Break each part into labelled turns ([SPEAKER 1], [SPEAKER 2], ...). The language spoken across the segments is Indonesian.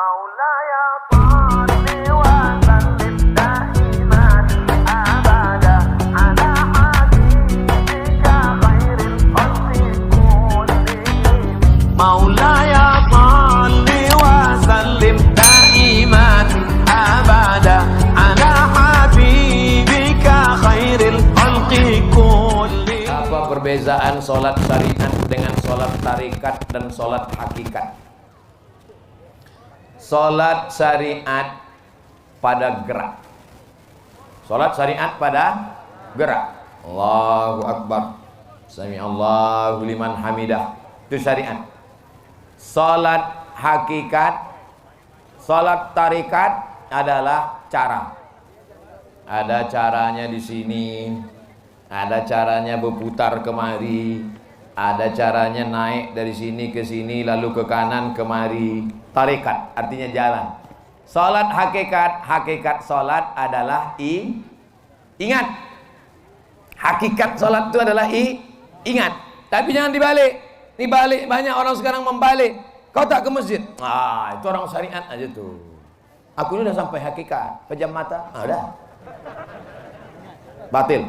[SPEAKER 1] مولاي صل وسلم دائما أبدا على حبيبك خير الخلق كلهم مولاي صل وسلم دائما أبدا على حبيبك خير الخلق كلهم.
[SPEAKER 2] Apa perbedaan sholat syariat dengan sholat tarikat dan sholat hakikat? Sholat syariat pada gerak. Sholat syariat pada gerak. Allahu Akbar, Sami Allahu liman hamidah. Itu syariat. Sholat hakikat, sholat tarikat adalah cara. Ada caranya di sini, ada caranya berputar kemari, ada caranya naik dari sini ke sini lalu ke kanan kemari. Tarikat artinya jalan. Salat hakikat, hakikat salat adalah ingat. Hakikat salat itu adalah ingat. Tapi jangan dibalik. Dibalik, banyak orang sekarang membalik. Kau tak ke masjid? Itu orang syariat aja tuh. Aku ini udah sampai hakikat. Pejam mata, udah. Batil.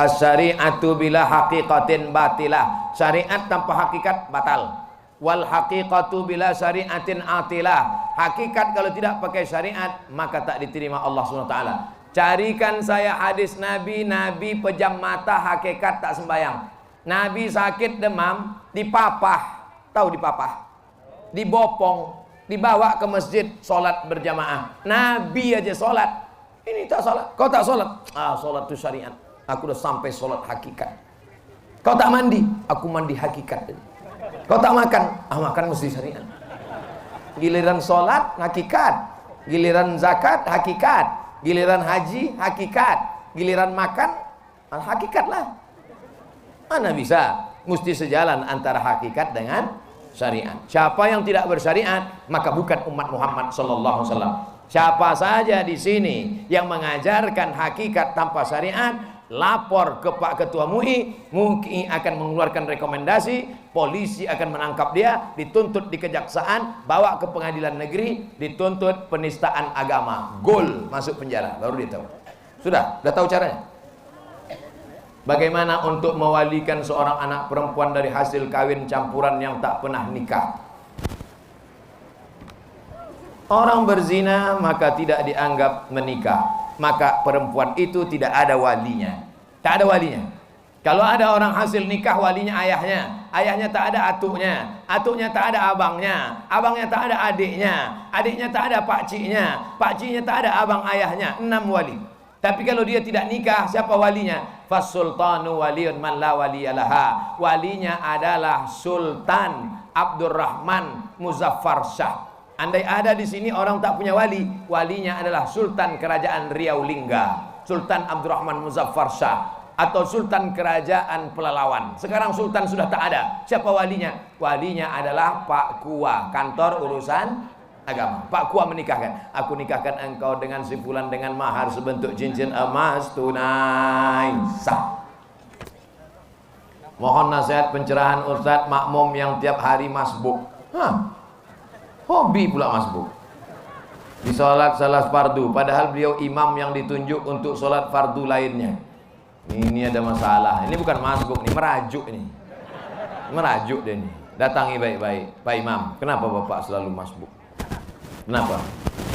[SPEAKER 2] As-syari'atu bila haqiqatin batilah. Syariat tanpa hakikat batal. Wal haqiqatu bila syari'atin atilah. Hakikat kalau tidak pakai syariat maka tak diterima Allah SWT. Carikan saya hadis Nabi, Nabi pejam mata hakikat tak sembayang. Nabi sakit demam, dipapah. Tahu dipapah? Dibopong, dibawa ke masjid sholat berjamaah. Nabi aja sholat. Ini tak sholat. Kau tak sholat? Sholat itu syariat. Aku udah sampai sholat hakikat. Kau tak mandi? Aku mandi hakikat. Kau tak makan? Makan mesti syariat. Giliran sholat hakikat, giliran zakat hakikat, giliran haji hakikat, giliran makan hakikat lah. Mana bisa? Mesti sejalan antara hakikat dengan syariat. Siapa yang tidak bersyariat maka bukan umat Muhammad sallallahu alaihi wasallam. Siapa saja di sini yang mengajarkan hakikat tanpa syariat, lapor ke Pak Ketua MUI, MUI akan mengeluarkan rekomendasi, polisi akan menangkap dia, dituntut di kejaksaan, bawa ke pengadilan negeri, dituntut penistaan agama, gol, masuk penjara, baru dia tahu. Sudah tahu caranya. Bagaimana untuk mewalikan seorang anak perempuan dari hasil kawin campuran yang tak pernah nikah? Orang berzina maka tidak dianggap menikah, maka perempuan itu tidak ada walinya. Tak ada walinya. Kalau ada orang hasil nikah, walinya ayahnya. Ayahnya tak ada atuknya. Atuknya tak ada abangnya. Abangnya tak ada adiknya. Adiknya tak ada pakciknya. Pakciknya tak ada abang ayahnya. 6 wali. Tapi kalau dia tidak nikah, siapa walinya? Fasultanu waliyun man la waliyalaha. Walinya adalah Sultan Abdurrahman Muzaffar Shah. Andai ada di sini orang tak punya wali, walinya adalah Sultan Kerajaan Riau Lingga, Sultan Abdurrahman Muzaffar Shah, atau Sultan Kerajaan Pelalawan. Sekarang Sultan sudah tak ada. Siapa walinya? Walinya adalah Pak Kua, kantor urusan agama. Pak Kua menikahkan. Aku nikahkan engkau dengan si fulan dengan mahar sebentuk cincin emas tunai sah. Mohon nasihat pencerahan Ustadz makmum yang tiap hari masbuk. Hobi pula masbuk. Di sholat salah fardu, padahal beliau imam yang ditunjuk untuk sholat fardu lainnya. Ini ada masalah. Ini bukan masbuk nih, merajuk ini. Merajuk dia nih. Datangi baik-baik, Pak Imam. Kenapa Bapak selalu masbuk? Kenapa?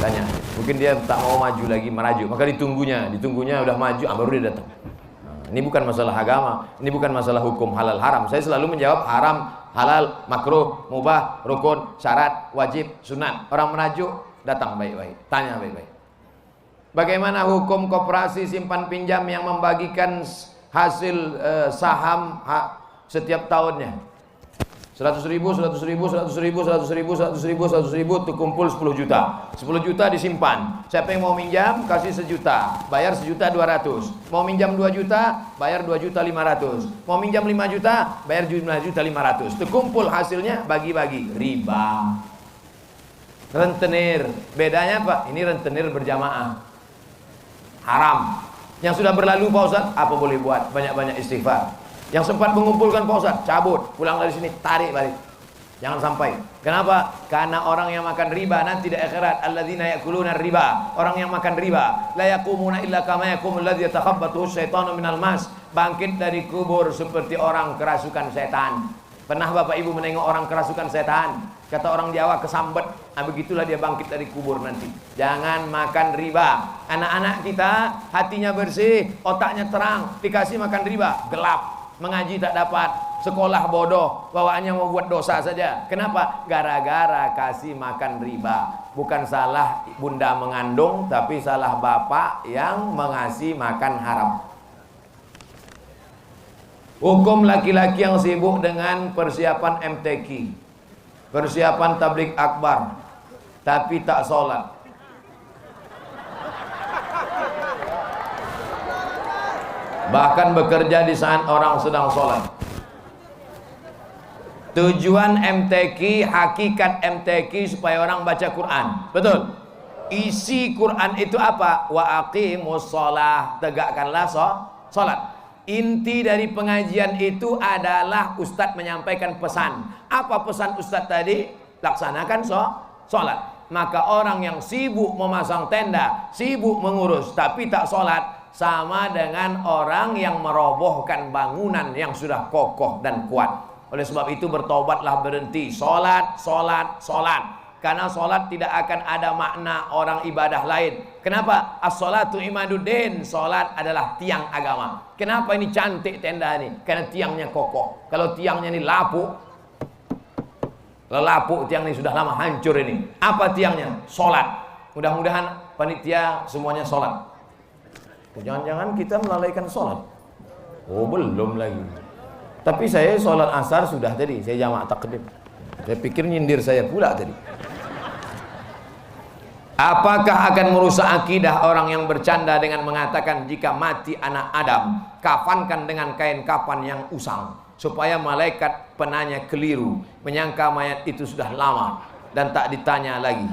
[SPEAKER 2] Tanya. Mungkin dia tak mau maju lagi, merajuk. Maka ditunggunya udah maju, baru dia datang. Ini bukan masalah agama, ini bukan masalah hukum halal haram. Saya selalu menjawab haram, halal, makruh, mubah, rukun, syarat, wajib, sunat. Orang merajuk datang baik-baik, tanya baik-baik. Bagaimana hukum koperasi simpan pinjam yang membagikan hasil saham setiap tahunnya? 100.000, 100.000, 100.000, 100.000, 100.000, 100.000 itu kumpul 10 juta. 10 juta disimpan. Siapa yang mau minjam kasih 1 juta, bayar 1.200.000. Mau minjam 2 juta, bayar 2.500.000. Mau minjam 5 juta, bayar 5.500.000. Itu kumpul hasilnya bagi-bagi, riba. Rentenir, bedanya apa? Ini rentenir berjamaah. Haram. Yang sudah berlalu Pak Ustaz, apa boleh buat? Banyak-banyak istighfar. Yang sempat mengumpulkan Pak Ustaz, cabut, pulang dari sini, tarik balik. Jangan sampai. Kenapa? Karena orang yang makan riba nanti di akhirat, alladzina yakuluna riba, orang yang makan riba, la yaqumuna illa kama yaqumul ladzi yatakhabbathu syaitanu minal mas, bangkit dari kubur seperti orang kerasukan setan. Pernah Bapak Ibu menengok orang kerasukan setan? Kata orang Jawa kesambet. Nah, begitulah dia bangkit dari kubur nanti. Jangan makan riba. Anak-anak kita hatinya bersih, otaknya terang, dikasih makan riba, gelap, mengaji tak dapat, sekolah bodoh, bawaannya mau buat dosa saja. Kenapa? Gara-gara kasih makan riba. Bukan salah bunda mengandung, tapi salah bapak yang mengasih makan haram. Hukum laki-laki yang sibuk dengan persiapan MTQ, persiapan tabligh akbar, tapi tak sholat. Bahkan bekerja di saat orang sedang sholat. Tujuan MTQ, hakikat MTQ supaya orang baca Quran. Betul? Isi Quran itu apa? Wa aqimus sholah, tegakkanlah sholat. Inti dari pengajian itu adalah Ustadz menyampaikan pesan. Apa pesan Ustadz tadi? Laksanakan sholat. Maka orang yang sibuk memasang tenda, sibuk mengurus, tapi tak sholat, sama dengan orang yang merobohkan bangunan yang sudah kokoh dan kuat. Oleh sebab itu bertobatlah, berhenti sholat. Karena sholat tidak akan ada makna orang ibadah lain. Kenapa? As-sholatu imaduddin. Sholat adalah tiang agama. Kenapa ini cantik tenda ini? Karena tiangnya kokoh. Kalau tiangnya ini lapuk, tiang ini sudah lama hancur ini. Apa tiangnya? Sholat. Mudah-mudahan panitia semuanya sholat. Jangan-jangan kita melalaikan sholat. Oh, belum lagi. Tapi saya sholat asar sudah tadi. Saya jamak takdim. Saya pikir nyindir saya pula tadi. Apakah akan merusak akidah orang yang bercanda dengan mengatakan jika mati anak Adam, kafankan dengan kain kafan yang usang, supaya malaikat penanya keliru, menyangka mayat itu sudah lama dan tak ditanya lagi.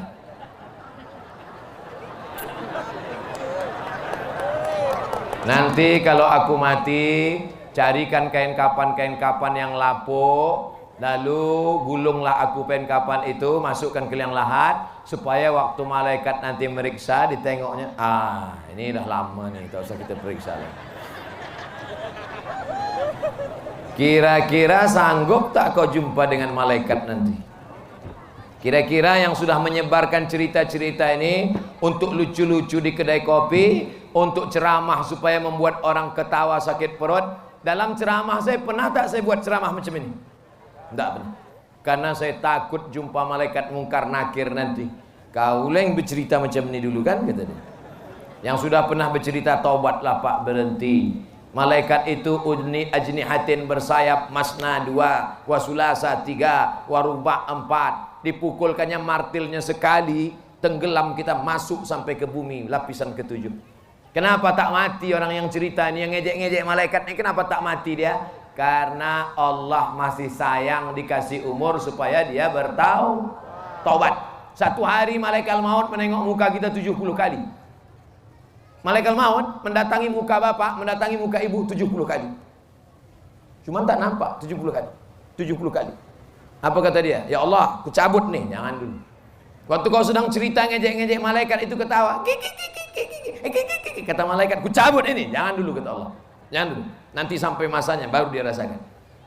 [SPEAKER 2] Nanti kalau aku mati, carikan kain kafan yang lapuk, lalu gulunglah aku kain kafan itu, masukkan ke liang lahat, supaya waktu malaikat nanti meriksa, ditengoknya, ini udah lama nih, tak usah kita periksa lagi. Kira-kira sanggup tak kau jumpa dengan malaikat nanti? Kira-kira yang sudah menyebarkan cerita-cerita ini untuk lucu-lucu di kedai kopi, untuk ceramah supaya membuat orang ketawa sakit perut. Dalam ceramah saya pernah tak saya buat ceramah macam ini? Tidak pernah. Karena saya takut jumpa malaikat mungkar nakir nanti. Kau yang bercerita macam ini dulu kan, kata dia. Yang sudah pernah bercerita, taubatlah Pak, berhenti. Malaikat itu ajnihatin, bersayap, masna 2, wasulasa 3, waruba 4. Dipukulkannya martilnya sekali, tenggelam kita masuk sampai ke bumi, lapisan ke-7. Kenapa tak mati orang yang cerita ini, yang ngejek-ngejek malaikat ini, kenapa tak mati dia? Karena Allah masih sayang, dikasih umur supaya dia bertaubat. Satu hari malaikat maut menengok muka kita 70 kali. Malaikat maut mendatangi muka bapak, mendatangi muka ibu 70 kali. Cuman tak nampak 70 kali. 70 kali. Apa kata dia? Ya Allah, aku cabut nih. Jangan dulu. Waktu kau sedang cerita ngejek-ngejek, malaikat itu ketawa. Kata malaikat, ku cabut ini. Jangan dulu, kata Allah. Jangan dulu. Nanti sampai masanya baru dia rasakan.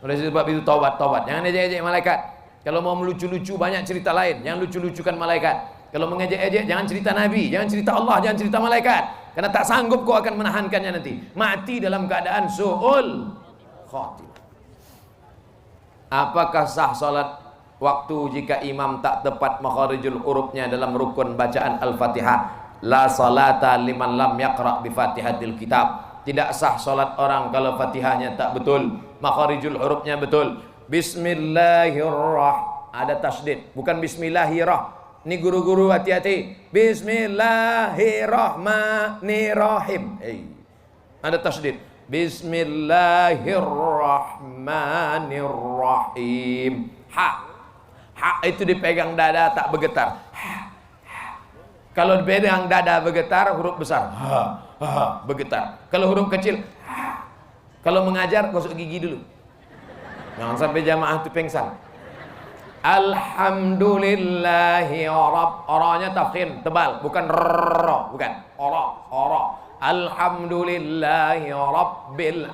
[SPEAKER 2] Oleh sebab itu taubat. Jangan ngejek-ngejek malaikat. Kalau mau melucu-lucu banyak cerita lain. Jangan lucu-lucukan malaikat. Kalau mengejek-ejek jangan cerita Nabi, jangan cerita Allah, jangan cerita malaikat. Karena tak sanggup kau akan menahankannya nanti. Mati dalam keadaan su'ul khatimah. Apakah sah salat waktu jika imam tak tepat makharijul hurufnya dalam rukun bacaan Al-Fatihah? La salata liman lam yaqra' bi Fatihatil kitab. Tidak sah salat orang kalau Fatihahnya tak betul, makharijul hurufnya betul. Bismillahirrahmanirrahim. Ada tasdid, bukan bismillahirrahmanirrahim. Ini guru-guru hati-hati. Bismillahirrahmanirrahim. Ada tasdid. Bismillahirrahmanirrahim. Ha itu dipegang dada tak bergetar. Kalau dipegang dada bergetar, huruf besar. Bergetar. Kalau huruf kecil,
[SPEAKER 3] Kalau mengajar gosok gigi dulu. Jangan sampai jamaah itu pengsan.
[SPEAKER 2] Alhamdulillahi Ra-nya tafkhim tebal, bukan ro, bukan ora. Alhamdulillahi Rabbil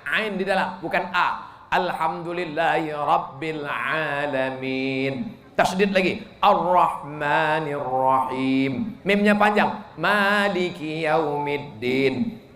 [SPEAKER 2] Ain di dalam, bukan a. Alhamdulillahi Rabbil Alamin. Tasydid lagi. Ar-Rahmanir Rahim. Mimnya panjang. Maliki Yaumiddin.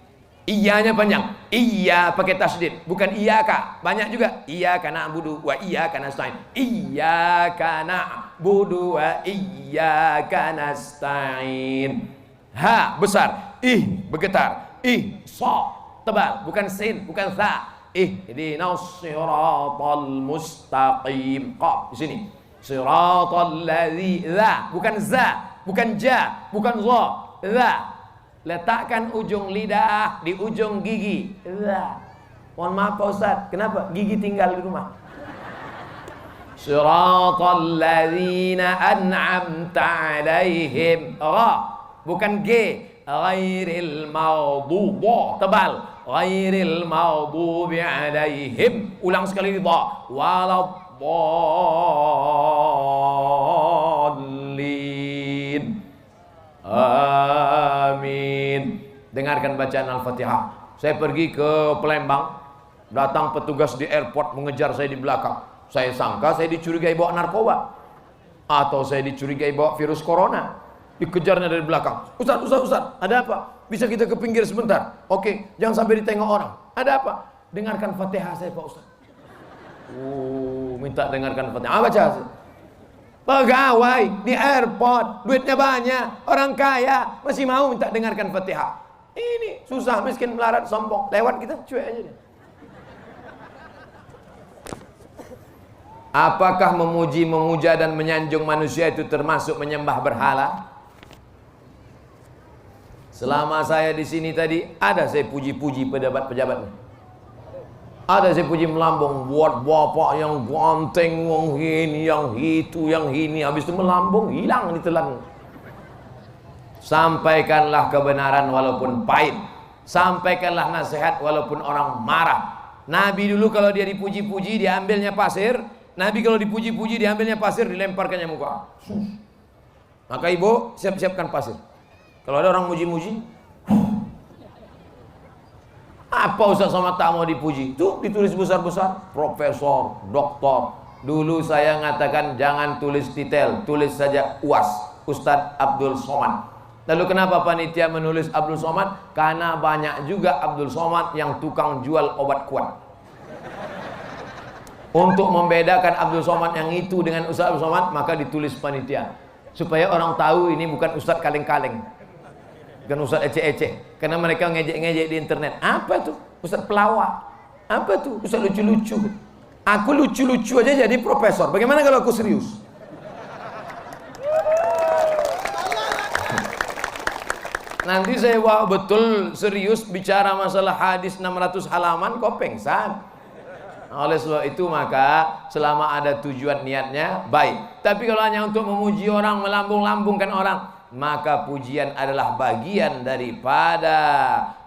[SPEAKER 2] Iyanya panjang. Iya pakai tasydid, bukan iyaka. Banyak juga. Iyyaka na'budu wa iyyaka nasta'in. Iyyaka na'budu wa iyyaka nasta'in. Ha besar. Ih bergetar. Ih sa tebal, bukan sin, bukan sa. Ihdinas siratal mustaqim. Qaf di sini. Siratal ladzi, za, bukan za, bukan ja, bukan za, za. Letakkan ujung lidah di ujung gigi. Za. Mohon maaf Pak Ustaz, kenapa? Gigi tinggal di rumah. Siratal ladzina an'amta alaihim. Ra, bukan g. Ghairil maghdubi, tebal. Ghairil maghdubi alaihim. Ulang sekali dha. Waladdallin. Amin. Dengarkan bacaan Al-Fatihah. Saya pergi ke Palembang, datang petugas di airport mengejar saya di belakang. Saya sangka saya dicurigai bawa narkoba, atau saya dicurigai bawa virus corona. Dikejarnya dari belakang. Ustaz, ada apa? Bisa kita ke pinggir sebentar? Oke, jangan sampai ditengok orang. Ada apa? Dengarkan Fatihah saya Pak Ustaz. Minta dengarkan Fatihah. Baca. Pegawai di airport, duitnya banyak, orang kaya, masih mau minta dengarkan Fatihah. Ini susah, miskin, melarat, sombong. Lewat kita, cuek aja dia. Apakah memuji, memuja dan menyanjung manusia itu termasuk menyembah berhala? Selama saya di sini tadi, ada saya puji-puji pejabat-pejabat. Ada saya puji melambung, buat bapak yang ganteng, yang ini, yang itu, yang ini. Habis itu melambung, hilang ditelan. Sampaikanlah kebenaran walaupun pahit. Sampaikanlah nasihat walaupun orang marah. Nabi dulu kalau dia dipuji-puji, diambilnya pasir. Nabi kalau dipuji-puji, diambilnya pasir, dilemparkannya muka. Maka ibu, siap-siapkan pasir. Kalau ada orang muji-muji, apa Ustaz Somad tak mau dipuji? Tuh ditulis besar-besar, profesor, doktor. Dulu saya ngatakan jangan tulis detail, tulis saja UAS, Ustadz Abdul Somad. Lalu kenapa panitia menulis Abdul Somad? Karena banyak juga Abdul Somad yang tukang jual obat kuat. Untuk membedakan Abdul Somad yang itu dengan Ustadz Abdul Somad, maka ditulis panitia. Supaya orang tahu ini bukan Ustadz kaleng-kaleng, bukan Ustadz ecek-ecek. Karena mereka ngejek-ngejek di internet. Apa tuh? Ustadz pelawak. Apa tuh? Ustadz lucu-lucu. Aku lucu-lucu aja jadi profesor. Bagaimana kalau aku serius? Nanti saya betul serius bicara masalah hadis 600 halaman, kok pengsan. Oleh sebab itu maka selama ada tujuan niatnya baik. Tapi kalau hanya untuk memuji orang, melambung-lambungkan orang, maka pujian adalah bagian daripada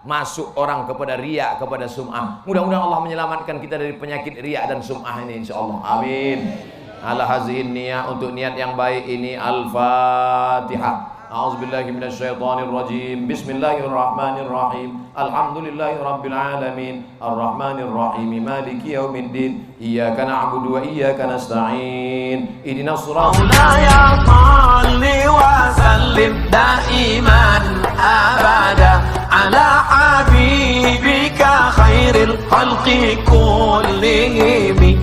[SPEAKER 2] masuk orang kepada riya, kepada sum'ah. Mudah-mudahan Allah menyelamatkan kita dari penyakit riya dan sum'ah ini insyaallah. Amin. Ala hazihin niyah, untuk niat yang baik ini. Al-Fatihah. A'udzubillahi minasyaitonirrajim. Bismillahirrahmanirrahim. Alhamdulillahi rabbil alamin. Arrahmanirrahim. Maliki yaumiddin. Iyyaka na'budu wa iyyaka nasta'in. Ihdinas siratal
[SPEAKER 1] ya salli wa sallim daiman abada ala habibika khairil khalqi kullihim.